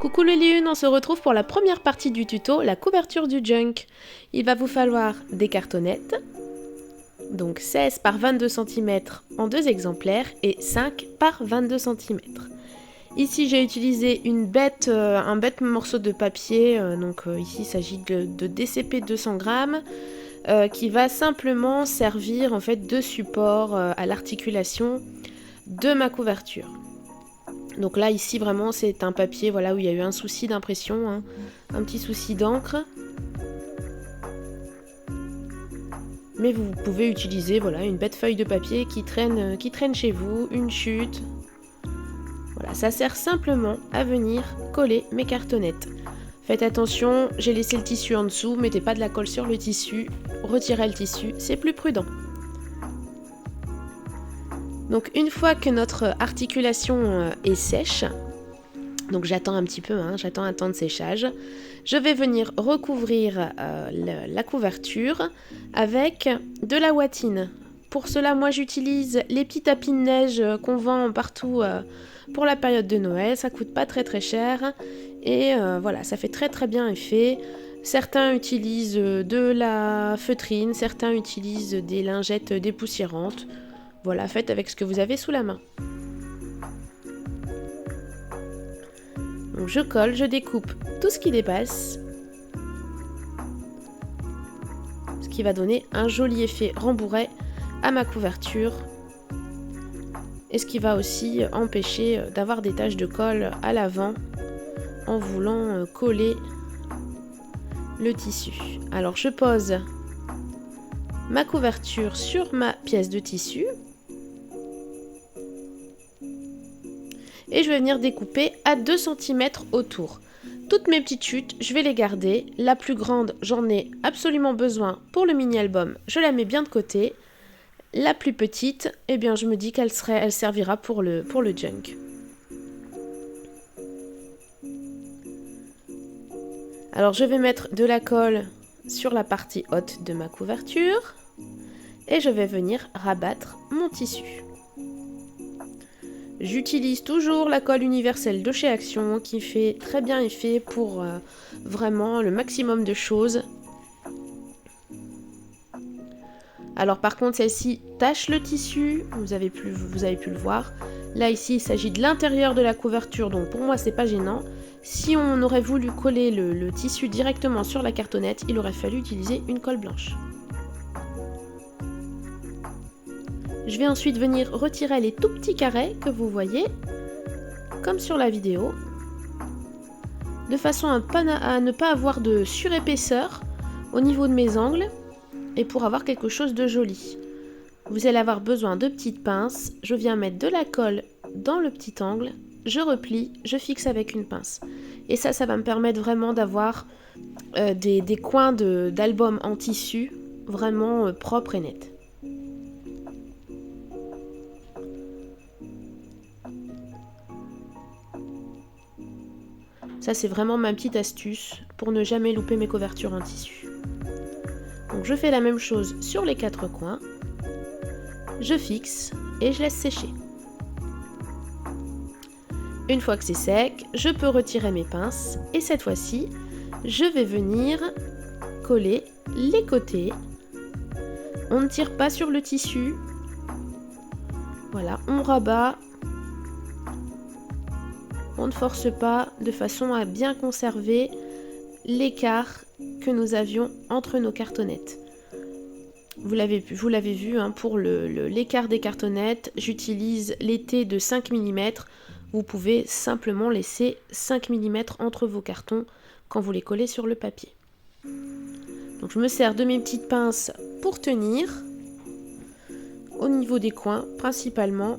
Coucou le Lune, on se retrouve pour la première partie du tuto, la couverture du junk. Il va vous falloir des cartonnettes, donc 16 par 22 cm en deux exemplaires et 5 par 22 cm. Ici j'ai utilisé un bête morceau de papier, ici il s'agit de DCP 200 grammes, qui va simplement servir en fait de support à l'articulation de ma couverture. Donc là ici vraiment c'est un papier où il y a eu un souci d'impression, un petit souci d'encre. Mais vous pouvez utiliser une bête feuille de papier qui traîne chez vous, une chute. Voilà, ça sert simplement à venir coller mes cartonnettes. Faites attention, j'ai laissé le tissu en dessous, mettez pas de la colle sur le tissu, retirez le tissu, c'est plus prudent. Donc une fois que notre articulation est sèche, donc j'attends un petit peu, j'attends un temps de séchage, je vais venir recouvrir la couverture avec de la ouatine. Pour cela, moi j'utilise les petits tapis de neige qu'on vend partout pour la période de Noël, ça coûte pas très très cher et voilà, ça fait très très bien effet. Certains utilisent de la feutrine, certains utilisent des lingettes dépoussiérantes. Voilà, faites avec ce que vous avez sous la main. Donc je colle, je découpe tout ce qui dépasse, ce qui va donner un joli effet rembourré à ma couverture et ce qui va aussi empêcher d'avoir des taches de colle à l'avant en voulant coller le tissu. Alors je pose ma couverture sur ma pièce de tissu et je vais venir découper à 2 cm autour. Toutes mes petites chutes, je vais les garder. La plus grande, j'en ai absolument besoin pour le mini-album. Je la mets bien de côté. La plus petite, je me dis qu'elle servira pour le junk. Alors je vais mettre de la colle sur la partie haute de ma couverture et je vais venir rabattre mon tissu. J'utilise toujours la colle universelle de chez Action qui fait très bien effet pour vraiment le maximum de choses. Alors par contre celle-ci tache le tissu, vous avez pu le voir. Là ici il s'agit de l'intérieur de la couverture, donc pour moi c'est pas gênant. Si on aurait voulu coller le tissu directement sur la cartonnette, il aurait fallu utiliser une colle blanche. Je vais ensuite venir retirer les tout petits carrés que vous voyez, comme sur la vidéo, de façon à ne pas avoir de surépaisseur au niveau de mes angles et pour avoir quelque chose de joli. Vous allez avoir besoin de petites pinces, je viens mettre de la colle dans le petit angle, je replie, je fixe avec une pince. Et ça va me permettre vraiment d'avoir des coins d'album en tissu vraiment propres et nets. Ça c'est vraiment ma petite astuce pour ne jamais louper mes couvertures en tissu. Donc je fais la même chose sur les 4 coins. Je fixe et je laisse sécher. Une fois que c'est sec, je peux retirer mes pinces et cette fois-ci, je vais venir coller les côtés. On ne tire pas sur le tissu. Voilà, on rabat. On ne force pas de façon à bien conserver l'écart que nous avions entre nos cartonnettes. Vous l'avez vu, pour l'écart des cartonnettes, j'utilise l'étai de 5 mm. Vous pouvez simplement laisser 5 mm entre vos cartons quand vous les collez sur le papier. Donc je me sers de mes petites pinces pour tenir au niveau des coins principalement.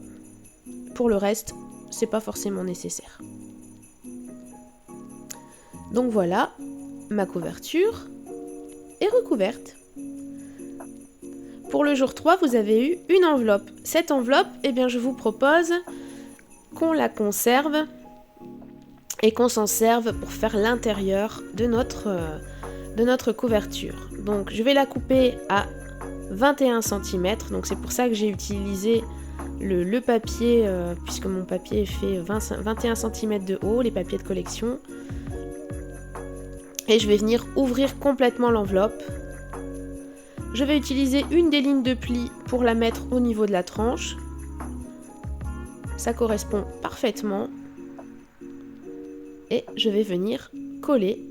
Pour le reste, c'est pas forcément nécessaire. Donc voilà, ma couverture est recouverte. Pour le jour 3, vous avez eu une enveloppe. Cette enveloppe, je vous propose qu'on la conserve et qu'on s'en serve pour faire l'intérieur de notre couverture. Donc je vais la couper à 21 cm, donc c'est pour ça que j'ai utilisé le papier, puisque mon papier fait 21 cm de haut, les papiers de collection. Et je vais venir ouvrir complètement l'enveloppe. Je vais utiliser une des lignes de pli pour la mettre au niveau de la tranche. Ça correspond parfaitement. Et je vais venir coller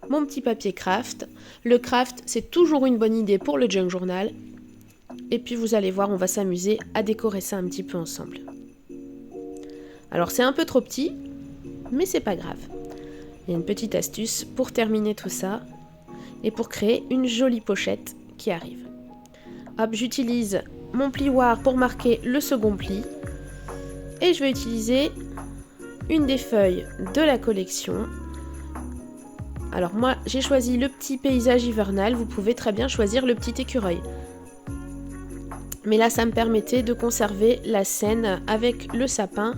mon petit papier craft. Le craft, c'est toujours une bonne idée pour le junk journal. Et puis vous allez voir, on va s'amuser à décorer ça un petit peu ensemble. Alors c'est un peu trop petit, mais c'est pas grave. Il y a une petite astuce pour terminer tout ça et pour créer une jolie pochette qui arrive. Hop, j'utilise mon plioir pour marquer le second pli et je vais utiliser une des feuilles de la collection. Alors moi, j'ai choisi le petit paysage hivernal, vous pouvez très bien choisir le petit écureuil. Mais là, ça me permettait de conserver la scène avec le sapin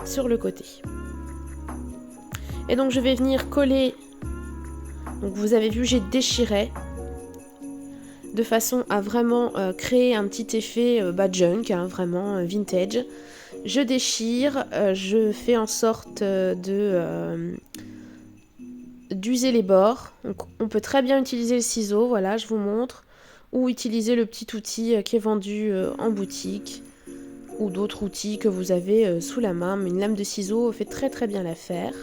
sur le côté. Et donc je vais venir coller, donc vous avez vu j'ai déchiré, de façon à vraiment créer un petit effet junk, hein, vraiment vintage. Je déchire, je fais en sorte d'user les bords. Donc, on peut très bien utiliser le ciseau, voilà je vous montre, ou utiliser le petit outil qui est vendu en boutique, ou d'autres outils que vous avez sous la main, mais une lame de ciseau fait très très bien l'affaire.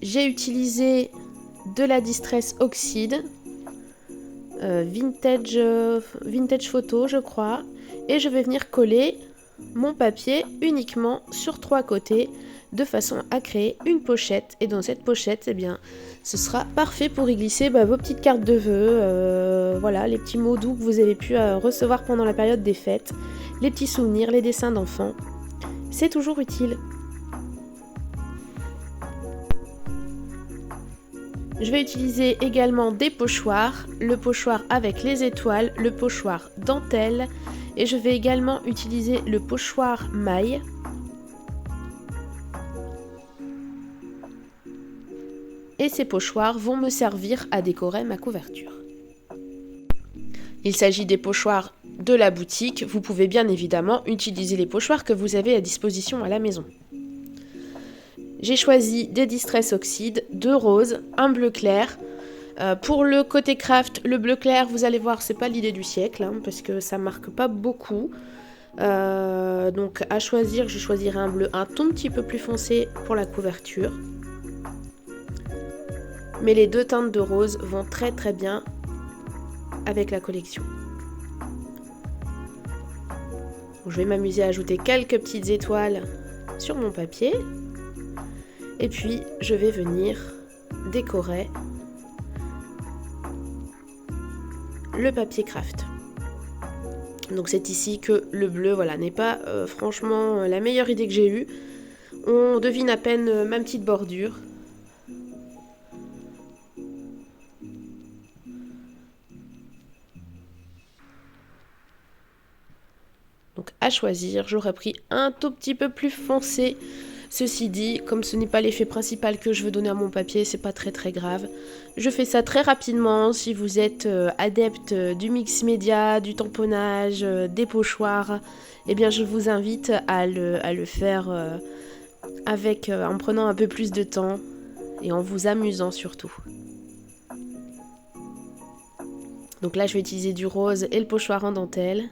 J'ai utilisé de la Distress Oxide, vintage photo je crois, et je vais venir coller mon papier uniquement sur 3 côtés de façon à créer une pochette. Et dans cette pochette, eh bien, ce sera parfait pour y glisser vos petites cartes de vœux, voilà, les petits mots doux que vous avez pu recevoir pendant la période des fêtes, les petits souvenirs, les dessins d'enfants. C'est toujours utile. Je vais utiliser également des pochoirs, le pochoir avec les étoiles, le pochoir dentelle, et je vais également utiliser le pochoir maille. Et ces pochoirs vont me servir à décorer ma couverture. Il s'agit des pochoirs de la boutique, vous pouvez bien évidemment utiliser les pochoirs que vous avez à disposition à la maison. J'ai choisi des Distress Oxide, 2 roses, un bleu clair. Pour le côté craft, le bleu clair, vous allez voir, c'est pas l'idée du siècle, hein, parce que ça marque pas beaucoup. Donc à choisir, je choisirai un bleu un tout petit peu plus foncé pour la couverture. Mais les 2 teintes de rose vont très très bien avec la collection. Donc, je vais m'amuser à ajouter quelques petites étoiles sur mon papier. Et puis, je vais venir décorer le papier craft. Donc c'est ici que le bleu, voilà, n'est pas franchement la meilleure idée que j'ai eue. On devine à peine ma petite bordure. Donc à choisir, j'aurais pris un tout petit peu plus foncé. Ceci dit, comme ce n'est pas l'effet principal que je veux donner à mon papier, c'est pas très très grave. Je fais ça très rapidement. Si vous êtes adepte du mix média, du tamponnage, des pochoirs, eh bien je vous invite à le faire en prenant un peu plus de temps et en vous amusant surtout. Donc là je vais utiliser du rose et le pochoir en dentelle.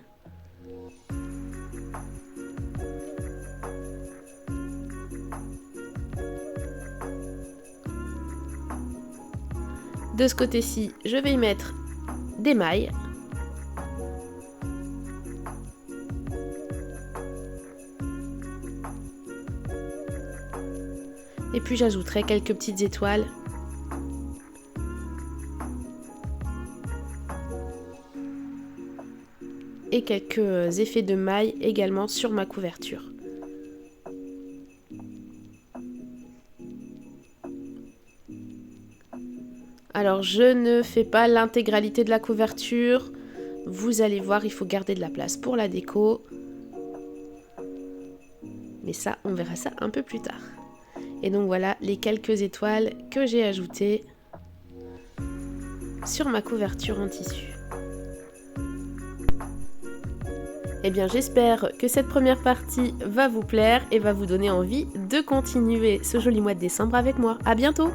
De ce côté-ci, je vais y mettre des mailles. Et puis j'ajouterai quelques petites étoiles. Et quelques effets de mailles également sur ma couverture. Alors je ne fais pas l'intégralité de la couverture, vous allez voir, il faut garder de la place pour la déco. Mais ça, on verra ça un peu plus tard. Et donc voilà les quelques étoiles que j'ai ajoutées sur ma couverture en tissu. Eh bien, j'espère que cette première partie va vous plaire et va vous donner envie de continuer ce joli mois de décembre avec moi. À bientôt!